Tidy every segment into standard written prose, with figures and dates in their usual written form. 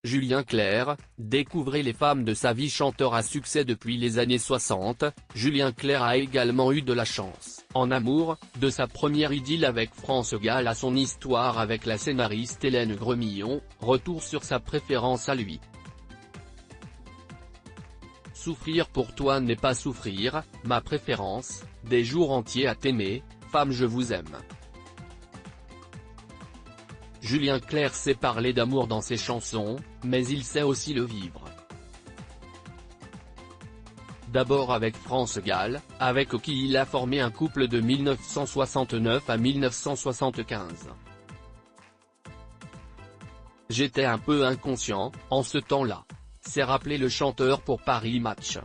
Julien Clerc, découvrez les femmes de sa vie. Chanteur à succès depuis les années 60, Julien Clerc a également eu de la chance, en amour, de sa première idylle avec France Gall à son histoire avec la scénariste Hélène Gremillon, retour sur sa préférence à lui. Souffrir pour toi n'est pas souffrir, ma préférence, des jours entiers à t'aimer, femme je vous aime. Julien Clerc sait parler d'amour dans ses chansons, mais il sait aussi le vivre. D'abord avec France Gall, avec qui il a formé un couple de 1969 à 1975. J'étais un peu inconscient, en ce temps-là. S'est rappelé le chanteur pour Paris Match.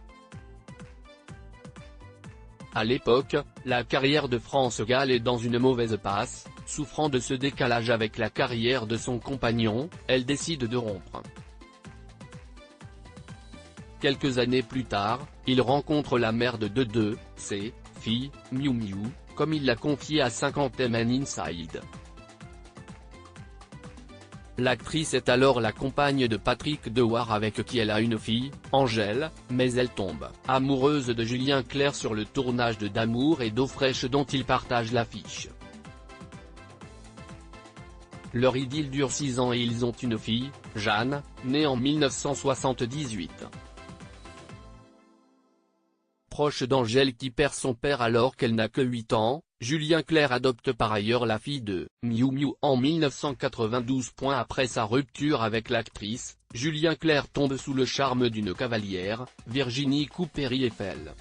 À l'époque, la carrière de France Gall est dans une mauvaise passe, souffrant de ce décalage avec la carrière de son compagnon, elle décide de rompre. Quelques années plus tard, il rencontre la mère de ses filles, Miu Miu, comme il l'a confié à 50mm Inside. L'actrice est alors la compagne de Patrick Dewar avec qui elle a une fille, Angèle, mais elle tombe amoureuse de Julien Clerc sur le tournage de D'amour et d'eau fraîche dont ils partagent l'affiche. Leur idylle dure 6 ans et ils ont une fille, Jeanne, née en 1978. Proche d'Angèle qui perd son père alors qu'elle n'a que 8 ans, Julien Clerc adopte par ailleurs la fille de Miu Miu en 1992. Après sa rupture avec l'actrice, Julien Clerc tombe sous le charme d'une cavalière, Virginie Coupéry-Eiffel.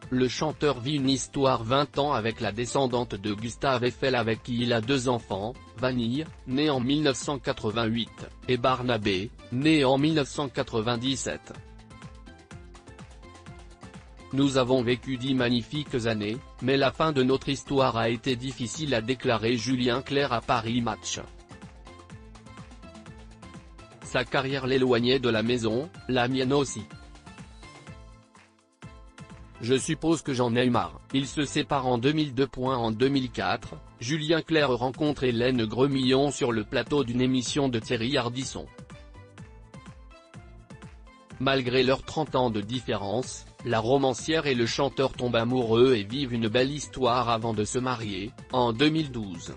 Le chanteur vit une histoire 20 ans avec la descendante de Gustave Eiffel avec qui il a 2 enfants, Vanille, née en 1988, et Barnabé, né en 1997. Nous avons vécu 10 magnifiques années, mais la fin de notre histoire a été difficile, a déclaré Julien Clerc à Paris Match. Sa carrière l'éloignait de la maison, la mienne aussi. Je suppose que j'en ai eu marre. Ils se séparent en 2002. En 2004, Julien Clerc rencontre Hélène Gremillon sur le plateau d'une émission de Thierry Ardisson. Malgré leurs 30 ans de différence, la romancière et le chanteur tombent amoureux et vivent une belle histoire avant de se marier, en 2012.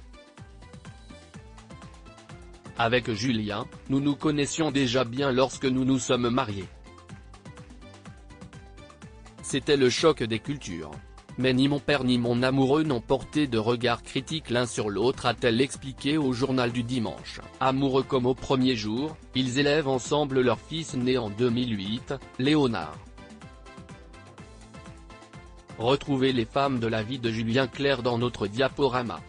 Avec Julien, nous nous connaissions déjà bien lorsque nous nous sommes mariés. C'était le choc des cultures. Mais ni mon père ni mon amoureux n'ont porté de regard critique l'un sur l'autre, a-t-elle expliqué au Journal du Dimanche. Amoureux comme au premier jour, ils élèvent ensemble leur fils né en 2008, Léonard. Retrouvez les femmes de la vie de Julien Clerc dans notre diaporama.